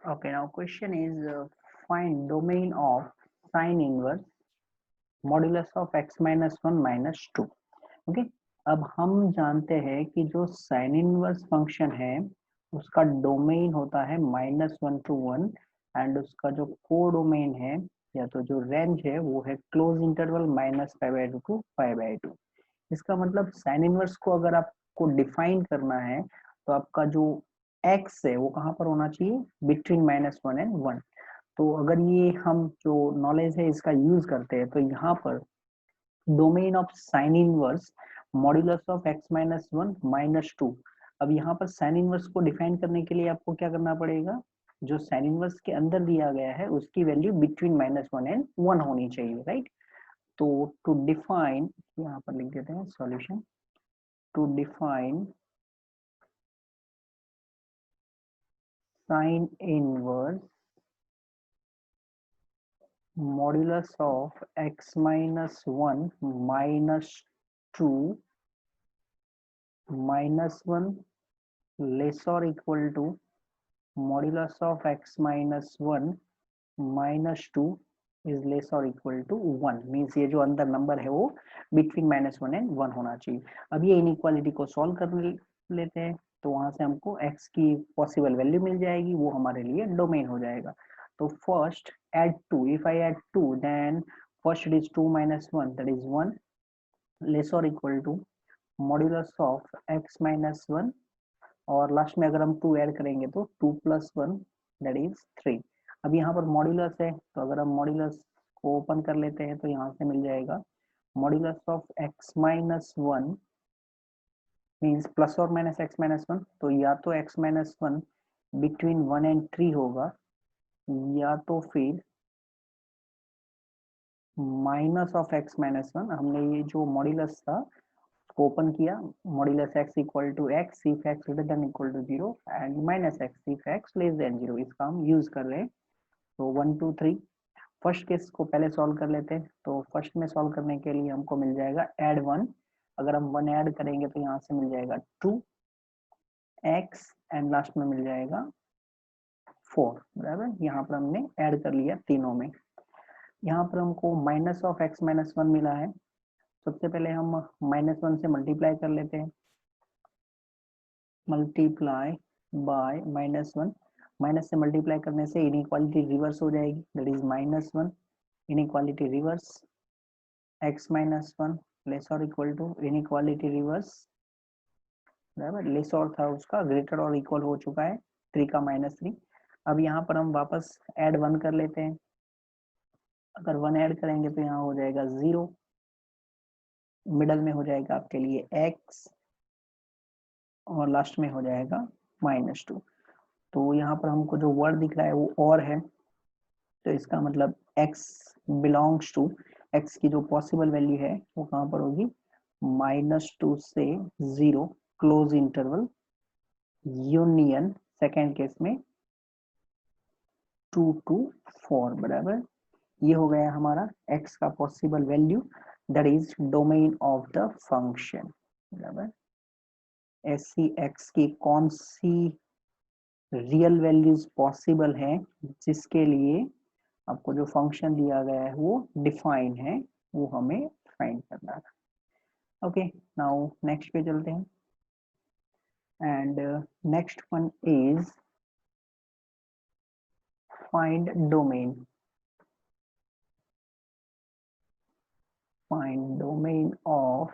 Okay, now question is find domain of sine inverse modulus of x minus 1 minus 2. Okay, अब हम जानते हैं कि जो साइन इनवर्स फंक्शन है उसका डोमेन होता है -1 to 1 एंड उसका जो को डोमेन है या तो जो रेंज है वो है क्लोज इंटरवल -π/2 to π/2. इसका मतलब साइन इनवर्स को अगर आपको डिफाइन करना है तो आपका जो एक्स है वो कहाँ पर होना चाहिए, बिटवीन -1 and 1. तो अगर ये हम जो नॉलेज है इसका यूज करते हैं तो यहाँ पर domain of sine inverse modulus of x minus 1 minus 2. अब यहाँ पर साइन इनवर्स को डिफाइन करने के लिए आपको क्या करना पड़ेगा, जो साइन इनवर्स के अंदर दिया गया है उसकी वैल्यू बिटवीन -1 and 1 होनी चाहिए, राइट. तो टू डिफाइन, यहाँ पर लिख देते हैं solution. To define sine inverse modulus of x minus 1 minus 2 minus 1 less or equal to modulus of x minus 1 minus 2 is less or equal to 1. Means ये जो अंदर नंबर है वो बिटवीन -1 and 1 होना चाहिए. अब ये इनइक्वालिटी को सॉल्व कर लेते हैं तो वहां से हमको x की पॉसिबल वैल्यू मिल जाएगी, वो हमारे लिए डोमेन हो जाएगा. तो first add 2, if I add 2 then first it is 2 minus 1, that is 1, less or equal to modulus of x minus 1, और लास्ट में अगर हम 2 ऐड करेंगे तो 2 plus 1 that is 3. अब यहाँ पर मॉड्यूलस है तो अगर हम मॉड्यूलस को ओपन कर लेते हैं तो यहाँ से मिल जाएगा modulus of x minus 1 means plus और माइनस x माइनस 1. तो या तो x माइनस 1 बिटवीन 1 and 3 होगा या तो फिर माइनस ऑफ x माइनस 1. हमने ये जो मॉड्यूलस था उसको ओपन किया, modulus x equal to x if x greater than equal to 0 and minus x if x less than 0. इसका हम यूज कर रहे हैं. तो 1 2 3 फर्स्ट केस को पहले सॉल्व कर लेते हैं. तो फर्स्ट में सॉल्व करने के लिए हमको मिल जाएगा ऐड 1. अगर हम 1 ऐड करेंगे तो यहाँ से मिल जाएगा 2x एंड लास्ट में मिल जाएगा 4. बराबर, यहाँ पर हमने ऐड कर लिया तीनों में. यहाँ पर हमको माइनस ऑफ x माइनस 1 मिला है. सबसे पहले हम -1 से मल्टीप्लाई कर लेते हैं. Multiply by -1. माइनस से मल्टीप्लाई करने से इनइक्वालिटी रिवर्स हो जाएगी, that is -1 inequality reverse x minus 1 less or equal to inequality reverse. बराबर, लेस और था उसका ग्रेटर और इक्वल हो चुका है 3 का -3. अब यहाँ पर हम वापस ऐड 1 कर लेते हैं. अगर 1 ऐड करेंगे तो यहाँ हो जाएगा 0, मिडल में हो जाएगा आपके लिए x और लास्ट में हो जाएगा -2. तो यहाँ पर हमको जो वर्ड दिख रहा है वो और है, तो इसका मतलब x बिलोंग्स टू, x की जो पॉसिबल वैल्यू है वो कहाँ पर होगी, -2 से 0 close interval union second case में 2 to 4. बराबर, ये हो गया हमारा x का possible value, that is domain of the function. बराबर, ऐसी x की कौन सी रियल वैल्यूज पॉसिबल है जिसके लिए आपको जो फंक्शन दिया गया है वो डिफाइन है, वो हमें फाइंड करना है. ओके, नाउ नेक्स्ट पे चलते हैं. And next one is find domain. Find domain of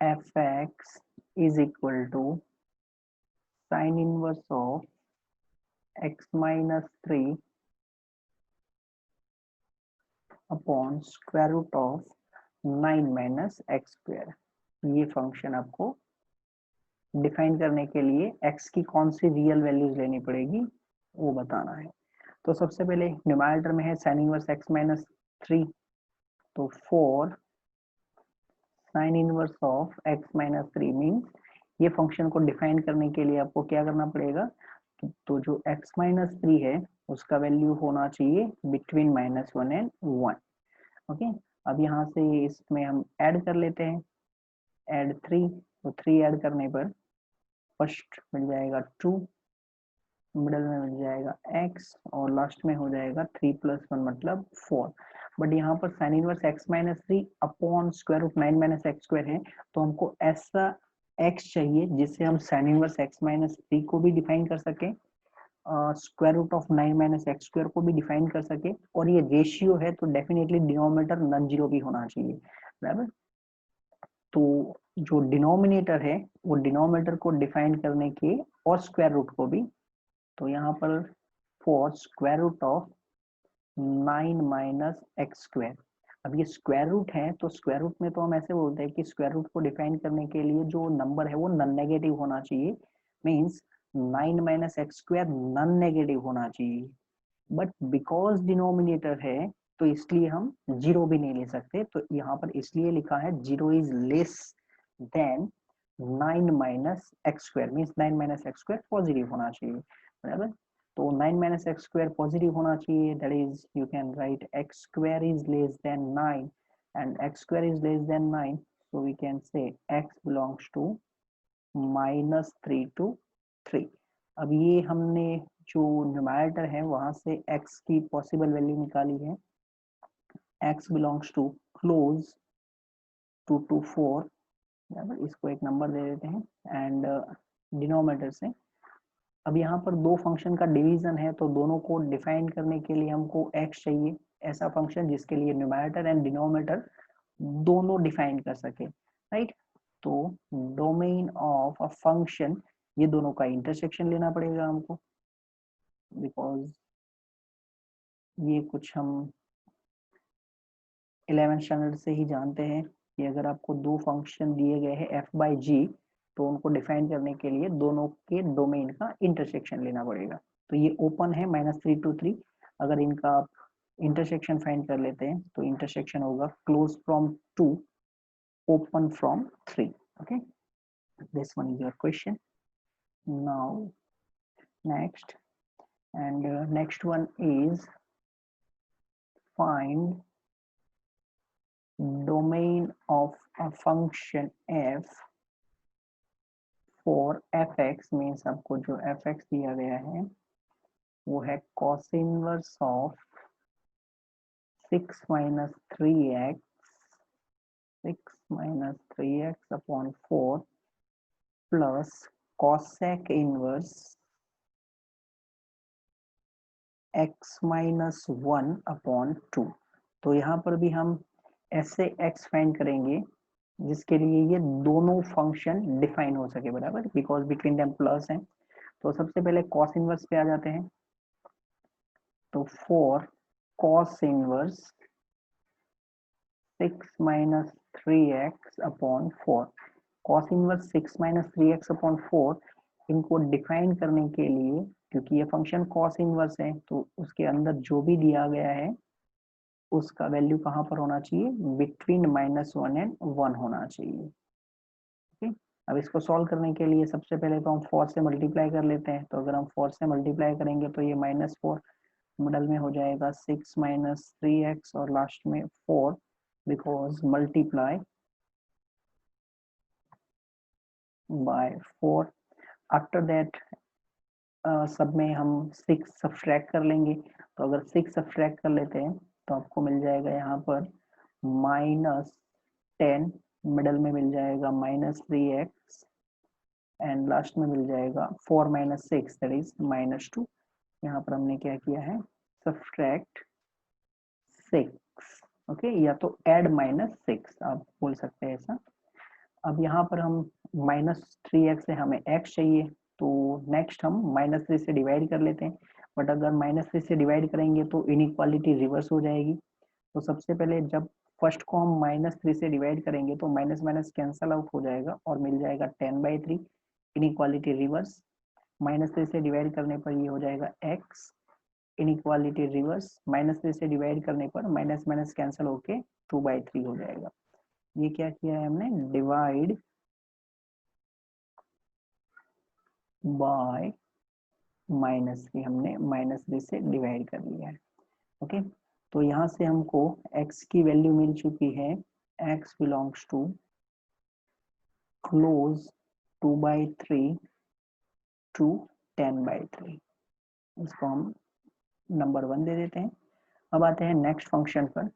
fx is equal to sin inverse of x minus 3 upon square root of 9 minus x square. ये फंक्शन आपको डिफाइन करने के लिए x की कौन सी रियल वैल्यूज लेनी पड़ेगी वो बताना है. तो सबसे पहले न्यूमरेटर में है sin इनवर्स x माइनस 3, तो 4 sin inverse of x minus 3 means ये फंक्शन को डिफाइन करने के लिए आपको क्या करना पड़ेगा, तो जो x माइनस 3 है उसका वैल्यू होना चाहिए बिटवीन -1 and 1. ओके, अब यहाँ से इसमें हम ऐड कर लेते हैं. ऐड 3, तो 3 ऐड करने पर फर्स्ट मिल जाएगा 2 मिडल में मिल जाएगा x और लास्ट में हो जाएगा 3 + 1 मतलब 4। बट यहाँ पर sine inverse x minus 3 upon square root 9 minus x square है, तो हमको ऐसा x चाहिए जिससे हम साइन इनवर्स x माइनस 3 को भी डिफाइन कर सके, square root of 9 minus x square को भी डिफाइन कर सके, और ये रेशियो है तो डेफिनेटली डिनोमिनेटर नॉन जीरो भी होना चाहिए, बराबर। तो जो डिनोमिनेटर है वो डिनोमिनेटर को डिफाइन करने के और स्क्वायर रूट को भी, तो यहाँ पर four square root of 9 minus x square. अब ये स्क्वायर रूट है तो स्क्वायर रूट में तो हम ऐसे बोलते हैं कि स्क्वायर रूट को डिफाइन करने के लिए जो नंबर है वो नॉन नेगेटिव होना चाहिए, means 9 minus x square non negative होना चाहिए। बट बिकॉज डिनोमिनेटर है तो इसलिए हम जीरो भी नहीं ले सकते, तो यहाँ पर इसलिए लिखा है zero is less than 9 minus x square, means 9 minus x square positive होना चाहिए, बराबर। तो 9 माइनस एक्स स्क्वायर पॉजिटिव होना चाहिए, that is you can write x square is less than 9 and x square is less than 9, so we can say x belongs to -3 to 3। अब ये हमने जो न्यूमरेटर है वहां से x की पॉसिबल वैल्यू निकाली है, x belongs to close 2 to 4, बराबर। इसको एक नंबर दे देते हैं एंड डिनोमिनेटर से। अब यहाँ पर दो फंक्शन का डिवीजन है तो दोनों को डिफाइन करने के लिए हमको x चाहिए, ऐसा फंक्शन जिसके लिए न्यूमरेटर एंड डिनोमिनेटर दोनों डिफाइन कर सके, राइट। तो डोमेन ऑफ अ फंक्शन, ये दोनों का इंटरसेक्शन लेना पड़ेगा हमको, बिकॉज ये कुछ हम 11th स्टैंडर्ड से ही जानते हैं कि अगर आपको दो फंक्शन दिए गए हैं f बाई जी, तो उनको डिफाइन करने के लिए दोनों के डोमेन का इंटरसेक्शन लेना पड़ेगा। तो ये ओपन है -3 to 3, अगर इनका आप इंटरसेक्शन फाइंड कर लेते हैं तो इंटरसेक्शन होगा close from 2 open from 3। Okay, this one is your question. Now next, and next one is find domain of a function f for fx, means आपको जो fx दिया गया है वो है cos inverse of 6 minus 3x upon 4 plus cosec inverse x minus 1 upon 2। तो यहाँ पर भी हम ऐसे x फाइंड करेंगे जिसके लिए ये दोनों फंक्शन डिफाइन हो सके, बराबर, बिकॉज बिटवीन देम प्लस है। तो सबसे पहले cos इनवर्स पे आ जाते हैं, तो for cos inverse 6 minus 3x upon 4, cos inverse 6 minus 3x upon 4, इनको डिफाइन करने के लिए, क्योंकि ये फंक्शन cos इनवर्स है तो उसके अंदर जो भी दिया गया है उसका वैल्यू कहाँ पर होना चाहिए, बिटवीन -1 एंड 1 होना चाहिए। ओके, अब इसको सॉल्व करने के लिए सबसे पहले तो हम 4 से मल्टीप्लाई कर लेते हैं, तो अगर हम 4 से मल्टीप्लाई करेंगे तो ये -4, मिडल में हो जाएगा 6 minus 3x और लास्ट में 4, because multiply by 4। After that सब में हम 6 सब्ट्रैक्ट कर लेंगे, तो अगर 6 सब्ट्रैक्ट कर लेते हैं तो आपको मिल जाएगा यहाँ पर -10, मिडल में मिल जाएगा -3x एंड लास्ट में मिल जाएगा 4 minus 6 दैट इज -2। यहाँ पर हमने क्या किया है, सब्ट्रैक्ट 6, ओके, या तो ऐड -6 आप बोल सकते हैं ऐसा। अब यहाँ पर हम -3x से हमें x चाहिए, तो नेक्स्ट हम -3 से डिवाइड कर लेते हैं, बट अगर -3 से डिवाइड करेंगे तो इनइक्वालिटी रिवर्स हो जाएगी। तो सबसे पहले जब फर्स्ट को हम -3 से डिवाइड करेंगे तो माइनस माइनस कैंसल आउट हो जाएगा और मिल जाएगा 10/3, इनइक्वालिटी रिवर्स। -3 से डिवाइड करने पर ये हो जाएगा x, इनइक्वालिटी रिवर्स, -3 से डिवाइड करने पर माइनस माइनस कैंसिल होके 2/3 हो जाएगा। ये क्या किया है हमने, डिवाइड बाय -3, हमने -3 से डिवाइड कर लिया है। ओके, तो यहाँ से हमको x की वैल्यू मिल चुकी है, x belongs to close 2/3 to 10/3। इसको हम नंबर 1 दे देते हैं। अब आते हैं नेक्स्ट फंक्शन पर,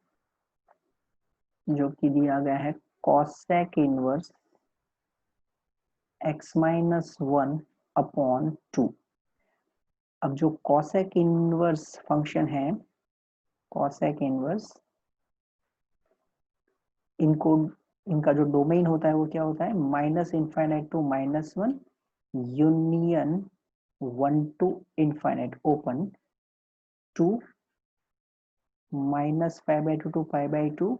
जो कि दिया गया है cosec inverse x minus 1 upon 2। अब जो cosec इनवर्स फंक्शन है, cosec इनवर्स, इनका जो डोमेन होता है वो क्या होता है, minus infinite to minus 1 union 1 to infinite open to minus pi by 2 to pi by 2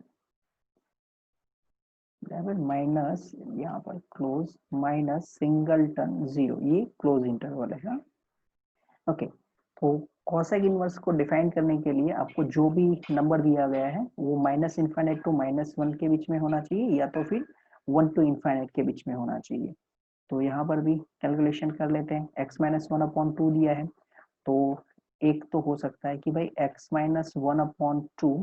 minus यहाँ पर क्लोज माइनस सिंगलटन 0, ये क्लोज इंटरवल है। ओके, तो कॉसेक इनवर्स को डिफाइन करने के लिए आपको जो भी नंबर दिया गया है वो माइनस इनफाइनाइट टू माइनस 1 के बीच में होना चाहिए, या तो फिर 1 टू इनफाइनाइट के बीच में होना चाहिए। तो यहाँ पर भी कैलकुलेशन कर लेते हैं। x माइनस 1 अपॉन 2 दिया है, तो एक तो हो सकता है कि भाई x माइनस 1 अपॉन 2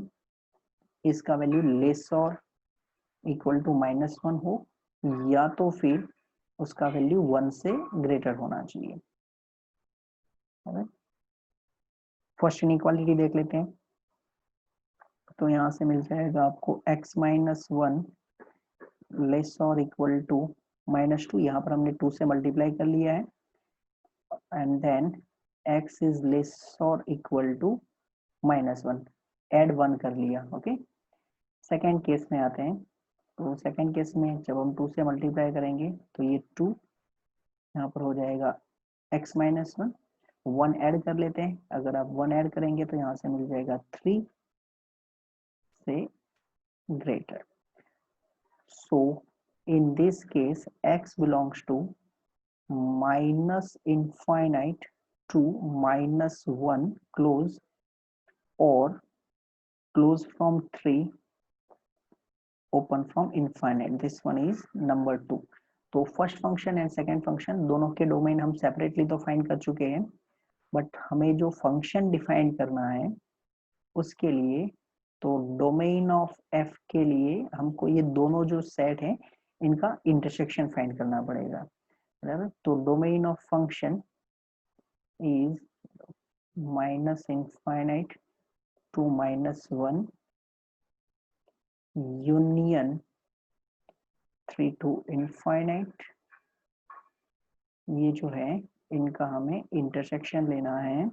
इसका value less or equal to minus 1 हो, या तो फिर उसका वैल्यू 1 से ग्रेटर होना चाहिए। फर्स्ट इनइक्वालिटी देख लेते हैं। तो यहाँ से मिल जाएगा आपको x minus 1 less or equal to minus 2, यहाँ पर हमने 2 से मल्टीप्लाई कर लिया है, and then x is less or equal to minus 1, add 1 कर लिया। ओके, सेकेंड केस में आते हैं। तो सेकेंड केस में जब हम 2 से मल्टीप्लाई करेंगे तो ये 2 यहाँ पर हो जाएगा x माइनस 1, 1 ऐड कर लेते हैं। अगर आप 1 ऐड करेंगे तो यहाँ से मिल जाएगा 3 से greater. So in this case x belongs to minus infinite to minus 1 close, or close from 3 open from infinite. This one is number 2. तो first function and second function दोनों के डोमेन हम सेपरेटली तो फाइंड कर चुके हैं, but हमें जो फंक्शन डिफाइन करना है उसके लिए, तो डोमेन ऑफ एफ के लिए हमको ये दोनों जो सेट है इनका इंटरसेक्शन फाइंड करना पड़ेगा, बराबर। तो domain of function is minus infinite to minus 1 union 3 to infinite, ये जो है इनका हमें इंटरसेक्शन लेना है।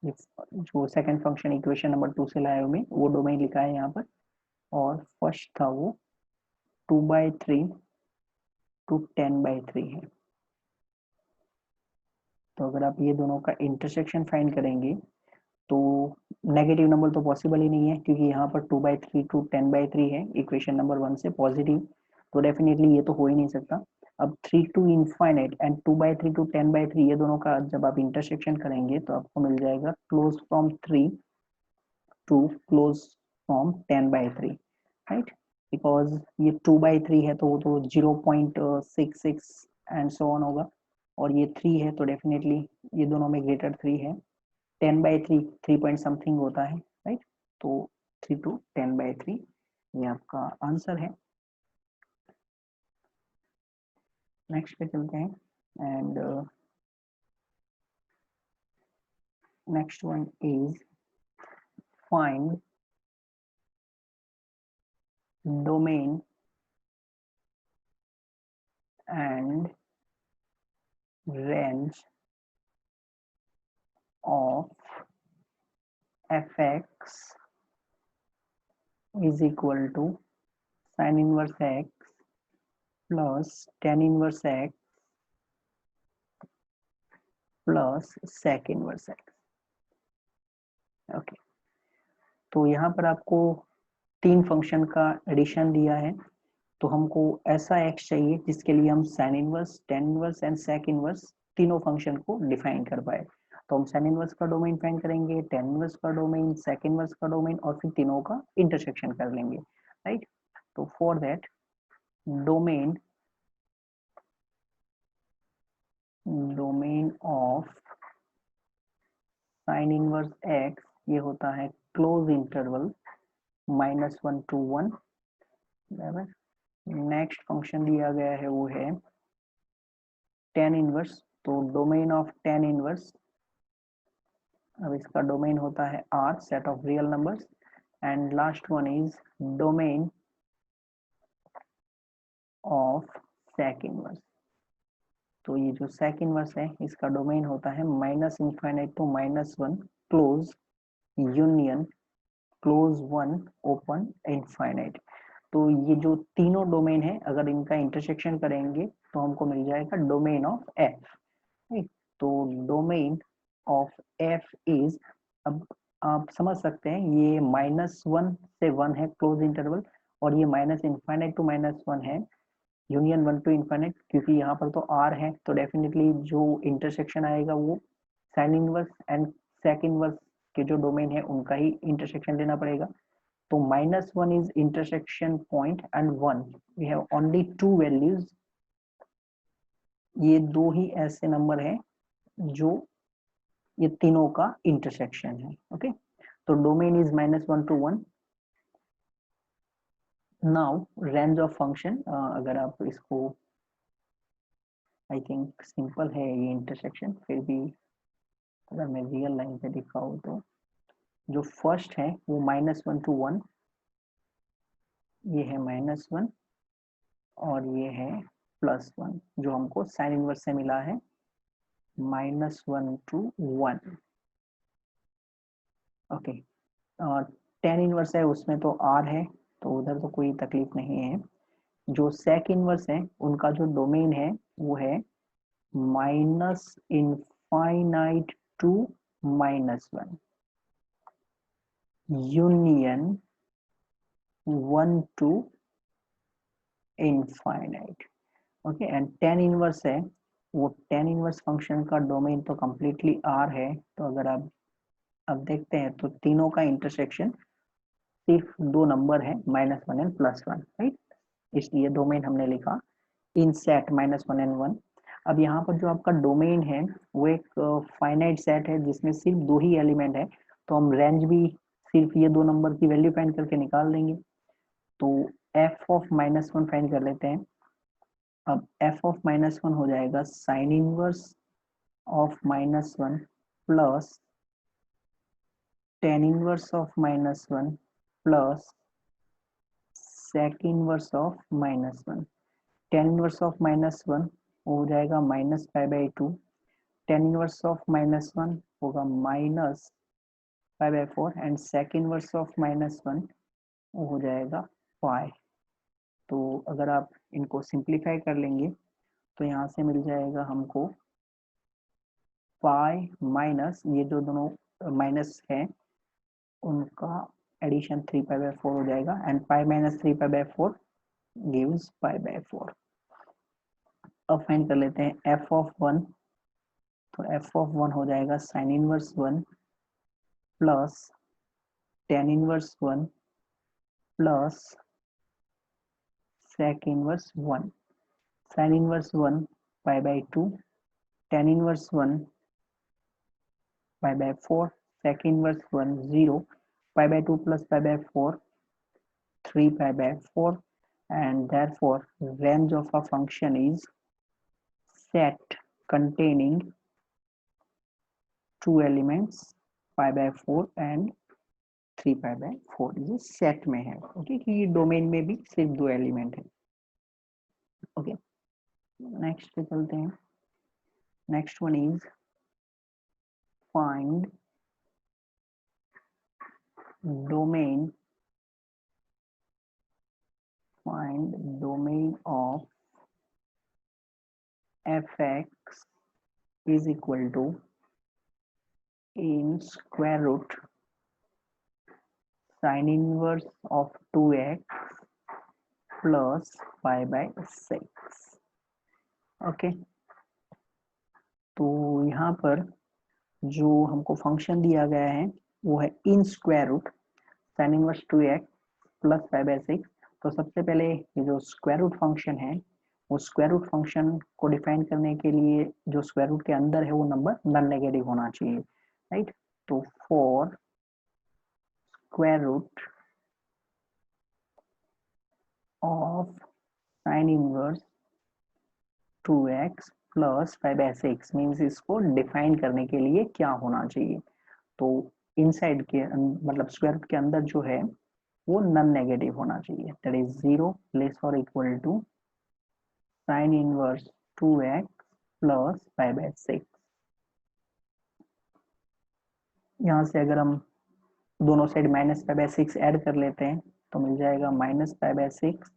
जो सेकंड फंक्शन इक्वेशन नंबर 2 से लाए हुए वो डोमेन लिखा है यहाँ पर, और फर्स्ट था वो 2/3 टू 10/3 है। तो अगर आप ये दोनों का इंटरसेक्शन फाइंड करेंगे तो नेगेटिव नंबर तो पॉसिबल ही नहीं है, क्योंकि यहाँ पर 2/3 टू 10/3 है इक्वेशन नंबर 1 से पॉजिटिव, तो डेफिनेटली ये तो हो ही नहीं सकता। अब 3 टू इनफाइनाइट एंड 2/3 टू 10/3 ये दोनों का जब आप इंटरसेक्शन करेंगे तो आपको मिल जाएगा close from 3 to close from 10/3, right. Because ये 2/3 है तो वो तो 0.66 एंड सो ऑन होगा, और ये 3 है तो डेफिनेटली ये दोनों में ग्रेटर 3 है। 10/3 3 पॉइंट समथिंग होता है, राइट। तो 3 टू 10/3 ये आपका आंसर है। नेक्स्ट पे चलते हैं, and next one is find domain and range of fx is equal to sin inverse x plus tan inverse x plus sec inverse x। Okay, तो यहाँ पर आपको 3 फंक्शन का एडिशन दिया है, तो हमको ऐसा x चाहिए जिसके लिए हम sin inverse, tan inverse and sec inverse तीनों फंक्शन को डिफाइन कर पाए। तो हम sin इनवर्स का डोमेन फाइंड करेंगे, tan इनवर्स का डोमेन, sec इनवर्स का डोमेन, और फिर तीनों का इंटरसेक्शन कर लेंगे, राइट। तो for that domain of sine inverse x ये होता है क्लोज इंटरवल -1 to 1, बराबर। नेक्स्ट फंक्शन दिया गया है वो है tan इनवर्स तो डोमेन ऑफ tan इनवर्स, अब इसका डोमेन होता है R, set of real numbers, and last one is domain of sec inverse. तो ये जो sec इनवर्स है इसका डोमेन होता है -∞ to -1 close union close one open infinite. तो ये जो तीनों डोमेन है अगर इनका इंटरसेक्शन करेंगे तो हमको मिल जाएगा डोमेन ऑफ एफ। तो डोमेन ऑफ एफ इज, अब आप समझ सकते हैं ये -1 से 1 है क्लोज इंटरवल, और ये -∞ to -1 है यूनियन 1 टू इनफाइनाइट, क्योंकि यहाँ पर तो आर है तो डेफिनेटली जो इंटरसेक्शन आएगा वो sine inverse and sec inverse के जो डोमेन है उनका ही इंटरसेक्शन लेना पड़ेगा। तो -1 is intersection point and 1, we have only 2 values. ये दो ही ऐसे नंबर हैं जो ये तीनों का इंटरसेक्शन है। ओके, तो domain is -1 to 1। Now range of function, अगर आप इसको, आई थिंक सिंपल है ये इंटरसेक्शन, फिर भी अगर मैं रियल लाइन पे दिखाऊँ तो जो फर्स्ट है वो -1 to 1, ये है -1 और ये है +1, जो हमको साइन इनवर्स से मिला है -1 to 1। ओके, और tan इनवर्स है उसमें तो r है तो उधर तो कोई तकलीफ नहीं है। जो sec इनवर्स है उनका जो डोमेन है वो है -∞ to -1 union 1 to infinite. Okay, and tan inverse है वो tan इनवर्स फंक्शन का डोमेन तो कंप्लीटली r है। तो अगर आप अब देखते हैं तो तीनों का इंटरसेक्शन सिर्फ दो नंबर है -1 एंड +1, राइट, इसलिए डोमेन हमने लिखा इन सेट -1 एंड 1। अब यहाँ पर जो आपका डोमेन है वो एक फाइनाइट सेट है जिसमें सिर्फ दो ही एलिमेंट है, तो हम रेंज भी सिर्फ ये दो नंबर की वैल्यू फाइंड करके निकाल देंगे। तो f ऑफ -1 फाइंड कर लेते हैं। अब f ऑफ -1 हो जाएगा sine inverse of -1 plus tan inverse of -1 plus sec inverse of -1। tan inverse of -1 हो जाएगा -π/2, tan इनवर्स ऑफ -1 होगा -π/4 एंड sec इनवर्स ऑफ -1 हो जाएगा पाई। तो अगर आप इनको सिंप्लीफाई कर लेंगे तो यहाँ से मिल जाएगा हमको पाई माइनस ये जो दोनों माइनस है उनका एडिशन 3π/4 हो जाएगा, एंड पाई माइनस 3π/4 गिव्स π/4। अब फाइंड कर लेते हैं f ऑफ 1। तो f ऑफ 1 हो जाएगा sine inverse 1 plus tan inverse 1 plus sec inverse 1। Sine inverse 1 π/2, tan inverse 1 π/4, sec inverse 1 0, π/2 plus π/4 3π/4, and therefore range of a function is set containing two elements π/4 and 3π/4। ये set में है, okay, कि ये domain में भी सिर्फ दो एलिमेंट है। ओके, नेक्स्ट पे चलते हैं। Next one is find domain of fx is equal to in square root sin inverse of 2x plus π/6। Okay, तो यहाँ पर जो हमको फंक्शन दिया गया है वो है in square root sin inverse 2x plus π/6। तो सबसे पहले ये जो स्क्वायर रूट फंक्शन है वो स्क्वायर रूट फंक्शन को डिफाइन करने के लिए जो स्क्वायर रूट के अंदर है वो नंबर नॉन नेगेटिव होना चाहिए, राइट। तो for square root of sin inverse 2x plus 5/6 means इसको डिफाइन करने के लिए क्या होना चाहिए, तो इनसाइड के मतलब स्क्वायर रूट के अंदर जो है वो नॉन नेगेटिव होना चाहिए, that is 0 less or equal to sine inverse 2x plus 5/6। यहाँ से अगर हम दोनों साइड -5/6 ऐड कर लेते हैं तो मिल जाएगा -5/6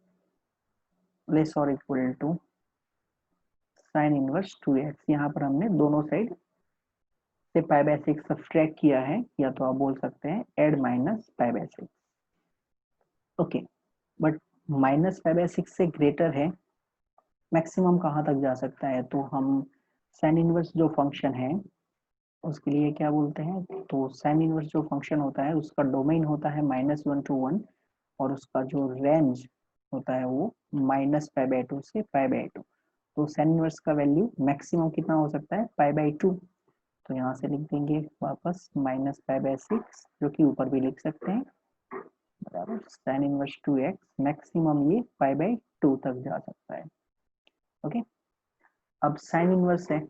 less or equal to sine inverse 2x। यहाँ पर हमने दोनों साइड से π/6 सब्सट्रैक्ट किया है, या तो आप बोल सकते हैं ऐड -π/6। ओके, बट -π/6 से ग्रेटर है, मैक्सिमम कहाँ तक जा सकता है, तो हम साइन इनवर्स जो फंक्शन है उसके लिए क्या बोलते हैं, तो साइन इनवर्स जो फंक्शन होता है उसका डोमेन होता है -1 to 1 और उसका जो रेंज होता है वो -π/2 से π/2। तो साइन इनवर्स का वैल्यू मैक्सिमम कितना हो सकता है, π/2। तो यहाँ से लिख देंगे वापस -π/6, जो कि ऊपर भी लिख सकते हैं, बराबर साइन इनवर्स 2x, मैक्सिमम ये π/2 तक जा सकता है। ओके, अब साइन इनवर्स है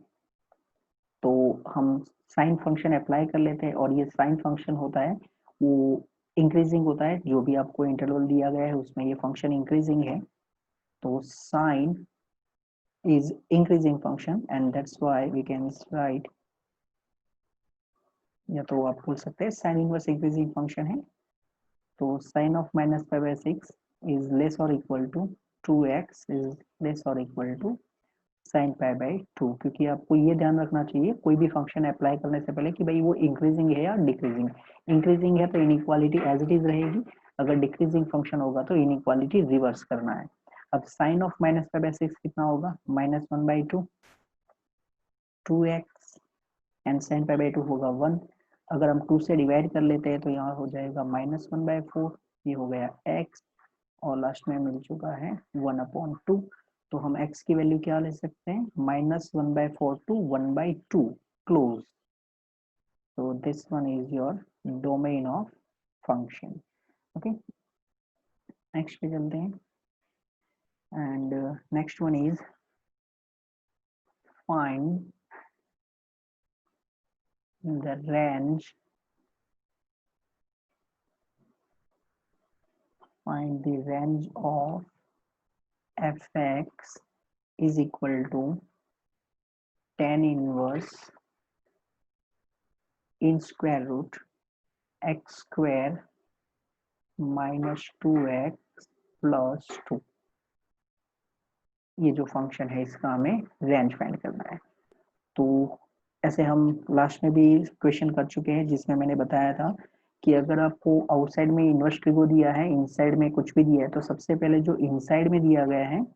तो हम साइन फंक्शन अप्लाई कर लेते हैं, और ये साइन फंक्शन होता है वो इंक्रीजिंग होता है, जो भी आपको इंटरवल दिया गया है उसमें ये फंक्शन इंक्रीजिंग है, तो sign is increasing function and that's why we can write, या तो आप बोल सकते हैं साइन इनवर्स इंक्रीजिंग फंक्शन है, तो sign of -5/6 is less or equal to 2x is less or equal to sine π/2। क्योंकि आपको ये ध्यान रखना चाहिए कोई भी फंक्शन अप्लाई करने से पहले कि भाई वो इंक्रीजिंग है या डिक्रीजिंग। इंक्रीजिंग है तो इनइक्वालिटी एज इट इज रहेगी, अगर डिक्रीजिंग फंक्शन होगा तो इनइक्वालिटी रिवर्स करना है। अब साइन ऑफ -π/6 कितना होगा, -1/2 2x एंड साइन π/2 होगा 1। अगर हम 2 से डिवाइड कर लेते हैं तो यहाँ हो जाएगा -1/4, ये हो गया x, और लास्ट में मिल चुका है 1/2। तो हम x की वैल्यू क्या ले सकते हैं, -1/4 to 1/2 close. so this one is your domain of function। okay, next पे चलते हैं, and next one is find the range, find the range of fx is equal to tan inverse in square root x square -2x plus 2। ये जो function है इसका हमें range find करना है। तो ऐसे हम लास्ट में भी क्वेश्चन कर चुके हैं जिसमें मैंने बताया था कि अगर आपको आउटसाइड में इनवर्स ट्रिगो दिया है, इनसाइड में कुछ भी दिया है, तो सबसे पहले जो इनसाइड में दिया गया है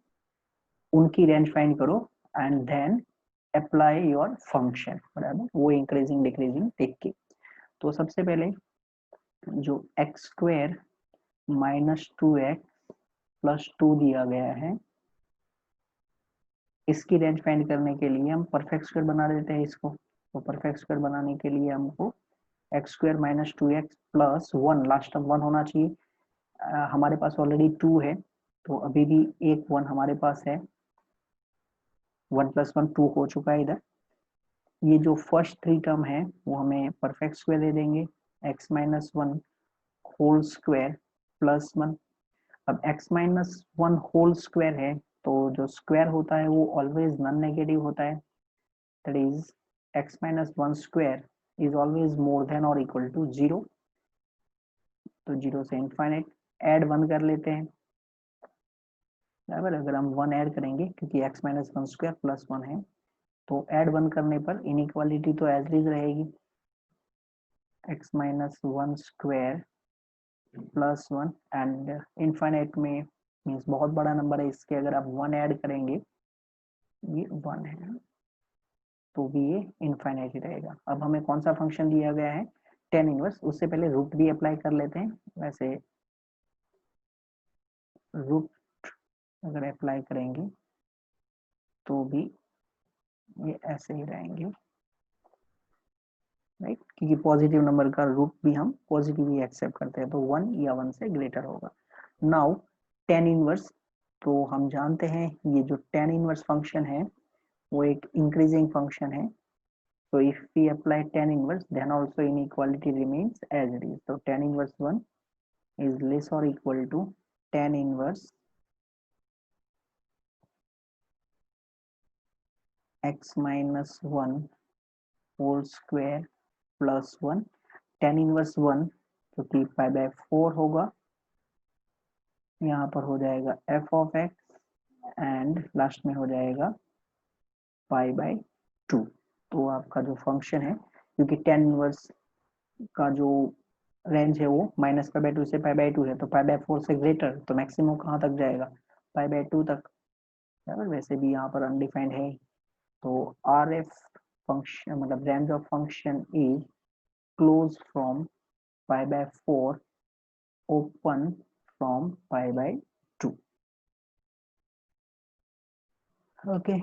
उनकी रेंज फाइंड करो and then apply your function, बराबर, वो इंक्रीजिंग डिक्रीजिंग देख के। तो सबसे पहले जो एक्स स्क्वायर -2x प्लस 2 दिया गया है, इसकी रेंज फाइंड करने के लिए हम परफेक्ट स्क्वायर बना देते हैं इसको। तो परफेक्ट स्क्वायर बनाने के लिए हमको x square -2x plus 1, last term 1 होना चाहिए, हमारे पास ऑलरेडी 2 है तो अभी भी एक 1 हमारे पास है, 1 + 1 2 हो चुका है इधर। ये जो फर्स्ट 3 टर्म है वो हमें परफेक्ट स्क्वायर दे देंगे, x - 1 होल स्क्वायर प्लस 1। अब x - 1 होल स्क्वायर है तो जो स्क्वायर होता है वो ऑलवेज नॉन नेगेटिव होता है, that is x - 1 square is always more than और इक्वल टू 0। तो 0 से इनफाइनाइट, ऐड 1 कर लेते हैं, बराबर। अगर हम 1 ऐड करेंगे क्योंकि x - 1 स्क्वायर प्लस 1 है, तो ऐड 1 करने पर इनइक्वालिटी तो एज इज रहेगी, x - 1 square plus 1 and infinite में मीन्स बहुत बड़ा नंबर है, इसके अगर आप 1 ऐड करेंगे, ये 1 है, तो भी ये इनफाइनाइट ही रहेगा। अब हमें कौन सा फंक्शन दिया गया है, tan इनवर्स। उससे पहले रूट भी अप्लाई कर लेते हैं, वैसे रूट अगर अप्लाई करेंगे तो भी ये ऐसे ही रहेंगे, राइट, क्योंकि पॉजिटिव नंबर का रूट भी हम पॉजिटिव ही एक्सेप्ट करते हैं, तो 1 या 1 से ग्रेटर होगा। नाउ tan इनवर्स, तो हम जानते हैं ये जो tan इनवर्स फंक्शन है वो एक इंक्रीजिंग फंक्शन है. So if we apply tan inverse, then also inequality remains as it is. So tan inverse 1 is less or equal to tan inverse x minus 1 whole square plus 1. tan inverse 1 जो कि पाई by 4 होगा, यहाँ पर हो जाएगा f of x and last में हो जाएगा पाई बाय 2. तो आपका जो फंक्शन है, क्योंकि tan इनवर्स का जो रेंज है वो माइनस पाई बाय 2 से पाई बाय 2 है, तो पाई बाय 4 से ग्रेटर, तो मैक्सिमम कहाँ तक जाएगा, पाई बाय 2 तक. बराबर. वैसे भी यहाँ पर अनडिफाइंड है, तो आर एफ फंक्शन मतलब range of function is close from pi by 4 open from pi by 2. Okay,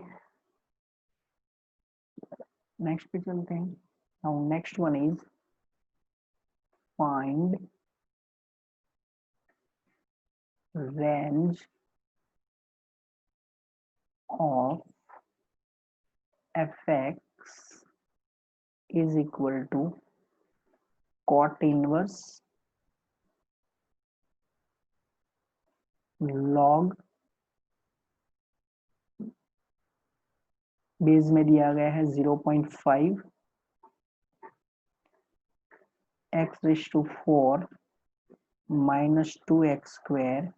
next पे चलते हैं. Now next one is find range of fx is equal to cot inverse log, base में दिया गया है 0.5 x raise to 4 minus 2x square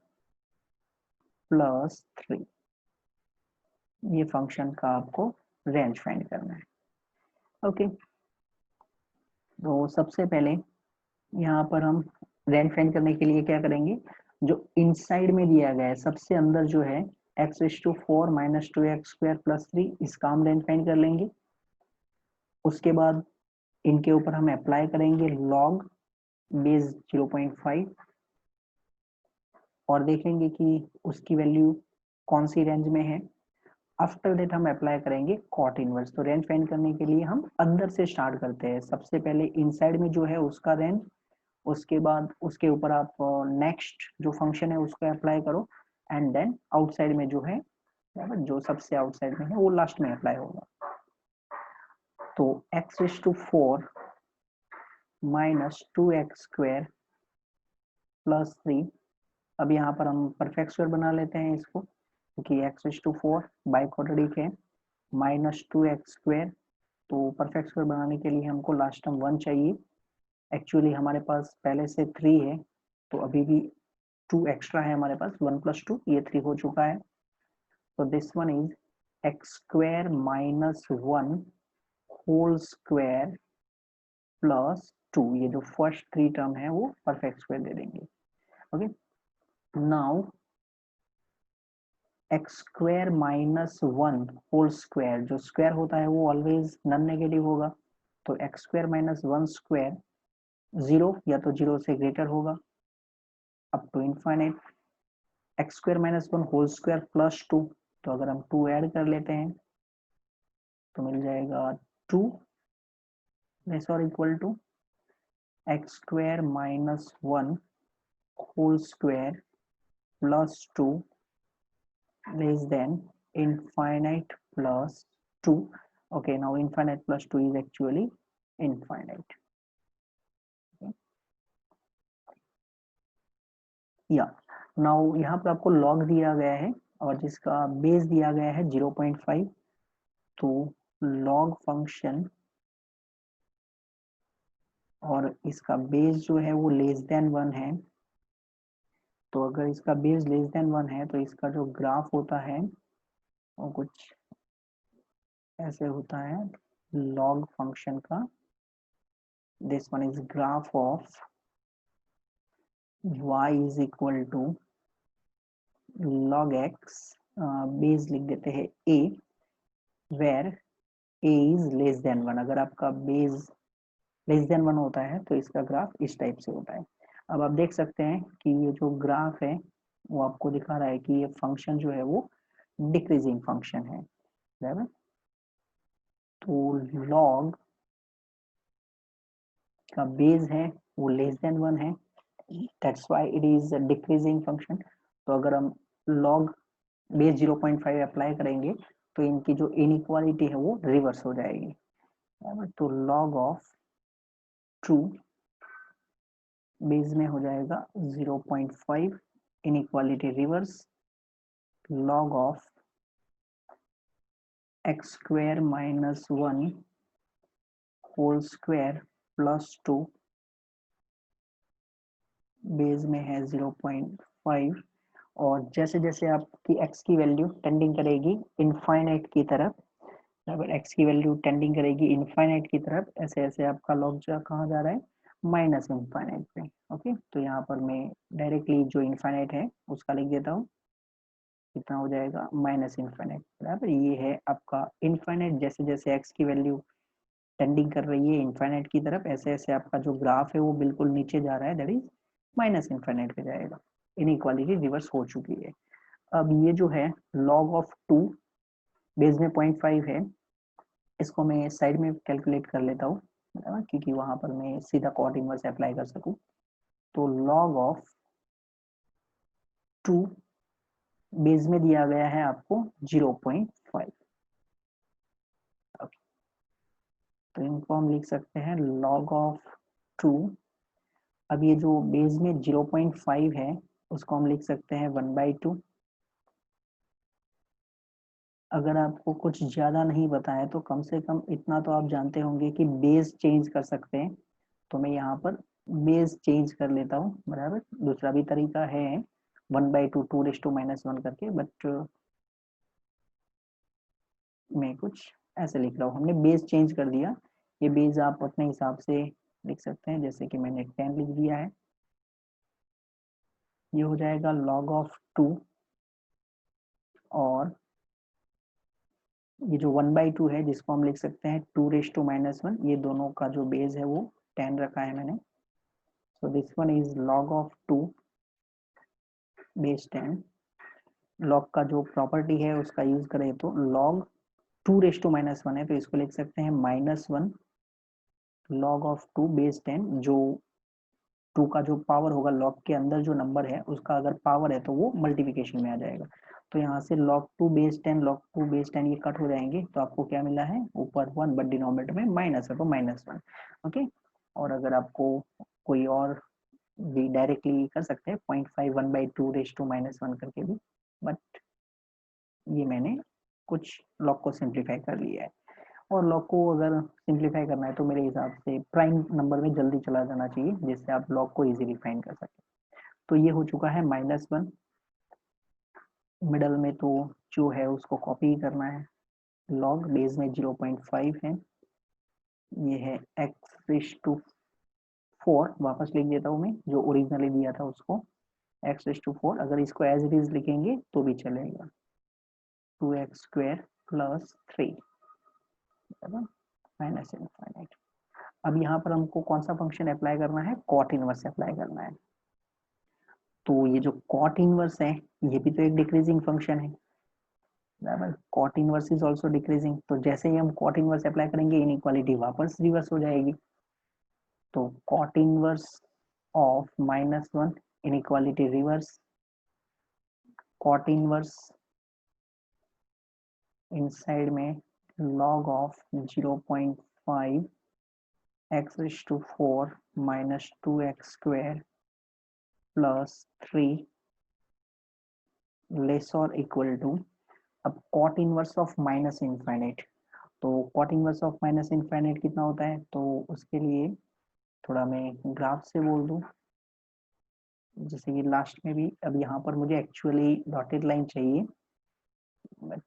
plus 3. ये function का आपको रेंज फाइंड करना है. ओके, तो सबसे पहले यहाँ पर हम रेंज फाइंड करने के लिए क्या करेंगे, जो इनसाइड में दिया गया है सबसे अंदर जो है x raise to 4 minus 2x square plus 3, इसका हम रेंज फाइंड कर लेंगे. उसके बाद इनके ऊपर हम अप्लाई करेंगे लॉग बेस 0.5 और देखेंगे कि उसकी वैल्यू कौन सी रेंज में है. आफ्टर दैट हम अप्लाई करेंगे कॉट इनवर्स. तो रेंज फाइंड करने के लिए हम अंदर से स्टार्ट करते हैं. सबसे पहले इनसाइड में जो है उसका रेंज, उसके बाद उसके ऊपर आप नेक्स्ट जो फंक्शन है उसको अप्लाई करो एंड देन आउटसाइड में जो है, जो सबसे आउटसाइड में है वो लास्ट में अप्लाई होगा. तो x raise to 4 minus 2x square plus 3. अब यहाँ पर हम परफेक्ट स्क्वायर बना लेते हैं इसको, क्योंकि x raise to 4 by quadratic है, माइनस 2x स्क्वायर. तो परफेक्ट स्क्वायर बनाने के लिए हमको लास्ट टर्म 1 चाहिए. एक्चुअली हमारे पास पहले से 3 है, तो अभी भी 2 एक्स्ट्रा है हमारे पास. 1 प्लस 2 ये 3 हो चुका है. तो this one is x square minus 1 whole square plus 2. ये जो फर्स्ट 3 टर्म है वो परफेक्ट स्क्वायर दे देंगे. Okay, now x square minus 1 whole square, जो स्क्वायर होता है वो ऑलवेज नॉन नेगेटिव होगा. तो x स्क्वायर माइनस 1 स्क्वायर 0 या तो 0 से ग्रेटर होगा up to infinite. x square minus 1 whole square plus 2, तो अगर हम 2 ऐड कर लेते हैं तो मिल जाएगा 2 less or equal to x square minus 1 whole square plus 2 less than infinite plus 2. Okay, now infinite plus 2 is actually infinite. या now यहाँ पर आपको log दिया गया है और जिसका बेस दिया गया है 0.5. तो log फंक्शन और इसका बेस जो है वो लेस देन 1 है. तो अगर इसका बेस लेस देन 1 है तो इसका जो ग्राफ होता है वो कुछ ऐसे होता है log फंक्शन का. This one is graph of y is equal to log x, base लिख देते हैं a, where a is less than 1. अगर आपका बेस लेस देन 1 होता है तो इसका ग्राफ इस टाइप से होता है. अब आप देख सकते हैं कि ये जो ग्राफ है वो आपको दिखा रहा है कि ये फंक्शन जो है वो डिक्रीजिंग फंक्शन है. बराबर. तो log का बेस है वो लेस देन 1 है, that's why it is a decreasing function. तो अगर हम log बेस 0.5 अप्लाई करेंगे तो इनकी जो इनइक्वालिटी है वो रिवर्स हो जाएगी, बराबर। तो लॉग ऑफ 2 बेस में हो जाएगा 0.5, inequality reverse, log of x square minus 1 whole square plus 2 base में है 0.5, और जैसे जैसे आपकी x की वैल्यू टेंडिंग करेगी इनफाइनाइट की तरफ, अगर x की वैल्यू टेंडिंग करेगी इनफाइनाइट की तरफ, ऐसे ऐसे आपका लॉग कहाँ जा रहा है, माइनस इनफाइनाइट पे। ओके, तो यहाँ पर मैं डायरेक्टली जो इनफाइनाइट है उसका लिख देता हूँ, कितना हो जाएगा, माइनस इनफाइनाइट, बराबर। ये है आपका इनफाइनाइट, जैसे जैसे x की वैल्यू टेंडिंग कर रही है इनफाइनाइट की तरफ, ऐसे ऐसे आपका जो ग्राफ है वो बिल्कुल नीचे जा रहा है, दैट इज माइनस इनफाइनाइट पे जाएगा, इनइक्वालिटी रिवर्स हो चुकी है। अब ये जो है log ऑफ 2 बेस में 0.5 है, इसको मैं साइड में कैलकुलेट कर लेता हूँ, क्योंकि वहां पर मैं सीधा कॉट इनवर्स अप्लाई कर सकूं। तो log ऑफ 2 बेस में दिया गया है आपको 0.5, तो इनको हम लिख सकते हैं log ऑफ 2। अब ये जो बेस में 0.5 है उसको हम लिख सकते हैं 1/2। अगर आपको कुछ ज्यादा नहीं बताया तो कम से कम इतना तो आप जानते होंगे कि बेस चेंज कर सकते हैं, तो मैं यहाँ पर बेस चेंज कर लेता हूँ, बराबर। दूसरा भी तरीका है 1/2 2⁻⁻1 करके, बट मैं कुछ ऐसे लिख रहा हूँ, हमने बेस चेंज कर दिया। ये बेस आप अपने हिसाब से लिख सकते हैं, जैसे कि मैंने 10 लिख दिया है। ये हो जाएगा log ऑफ 2, और ये जो 1/2 है जिसको हम लिख सकते हैं 2⁻⁻1, ये दोनों का जो बेस है वो 10 रखा है मैंने। So this one is log of 2 base 10। Log का जो प्रॉपर्टी है उसका यूज करें तो log 2⁻⁻1 है, तो इसको लिख सकते हैं -1 log ऑफ 2 बेस 10। जो 2 का जो पावर होगा, लॉग के अंदर जो नंबर है उसका अगर पावर है तो वो मल्टीप्लिकेशन में आ जाएगा। तो यहाँ से log 2 बेस 10 log 2 बेस 10 ये कट हो जाएंगे, तो आपको क्या मिला है, ऊपर 1 बट डिनोमिनेटर में माइनस है तो -1। ओके, और अगर आपको कोई और भी डायरेक्टली कर सकते हैं 0.5 1/2⁻⁻1 करके भी, बट ये मैंने कुछ लॉग को सिंप्लीफाई कर लिया है। और लॉग को अगर सिंप्लीफाई करना है तो मेरे हिसाब से प्राइम नंबर में जल्दी चला जाना चाहिए, जिससे आप लॉग को इजीली फाइंड कर सकें। तो ये हो चुका है -1, मिडल में तो जो है उसको कॉपी ही करना है, लॉग बेस में 0.5 है, ये है x⁴, वापस लिख देता हूँ मैं जो ओरिजिनली दिया था उसको, x⁴। अगर इसको एज इट इज लिखेंगे तो भी चलेगा, 2x² + 3, माइनस इनफाइनाइट। अब यहाँ पर हमको कौन सा फंक्शन अप्लाई करना है, कॉट इनवर्स अप्लाई करना है। तो ये जो कॉट इनवर्स है ये भी तो एक डिक्रीजिंग फंक्शन है, बराबर। Cot inverse is also decreasing, तो जैसे ही हम कॉट इनवर्स अप्लाई करेंगे इनइक्वालिटी वापस रिवर्स हो जाएगी। तो cot inverse of -1, inequality reverse, cot inverse inside में log of 0.5 x⁴ - 2x² + 3 less or equal to, अब cot inverse of minus infinite, तो cot inverse of minus infinite कितना होता है, तो उसके लिए थोड़ा मैं ग्राफ से बोल दूं, जैसे कि लास्ट में भी। अब यहाँ पर मुझे एक्चुअली डॉटेड लाइन चाहिए, बट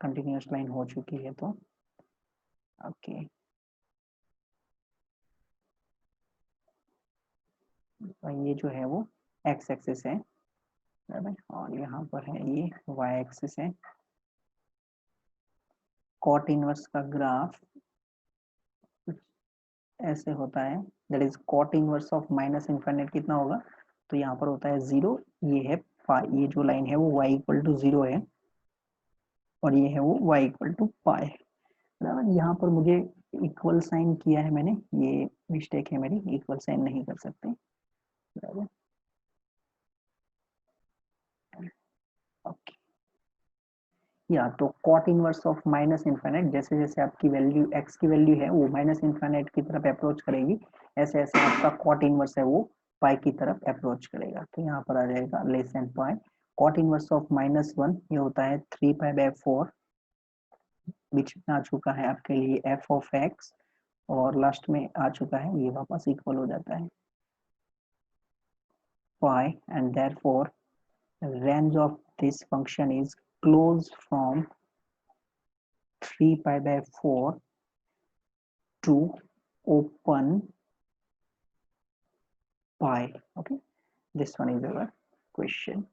कंटिन्यूअस लाइन हो चुकी है, तो ओके। ये जो है वो एक्स एक्सिस है, बराबर, और यहाँ पर है ये वाई एक्सिस है। कॉट इनवर्स का ग्राफ ऐसे होता है, that is cot inverse of minus infinite कितना होगा, तो यहाँ पर होता है 0, ये है पाई, ये जो लाइन है वो y = 0 है, और ये है वो y = पाई, बराबर। यहाँ पर मुझे इक्वल साइन किया है मैंने, ये मिस्टेक है मेरी, इक्वल साइन नहीं कर सकते, बराबर। ओके, या तो cot inverse of minus infinite, जैसे जैसे आपकी वैल्यू x की वैल्यू है वो माइनस इन्फाइनाइट की तरफ अप्रोच करेगी, ऐसे ऐसे आपका कॉट इनवर्स है वो पाई की तरफ अप्रोच करेगा। तो यहाँ पर आ जाएगा less than point. Cot inverse of -1 ये होता है 3π/4, बीच में आ चुका है आपके लिए f ऑफ x, और लास्ट में आ चुका है ये वापस इक्वल हो जाता है pi, and therefore range of this function is closed from 3π/4 to open pi. Okay, this one is our question.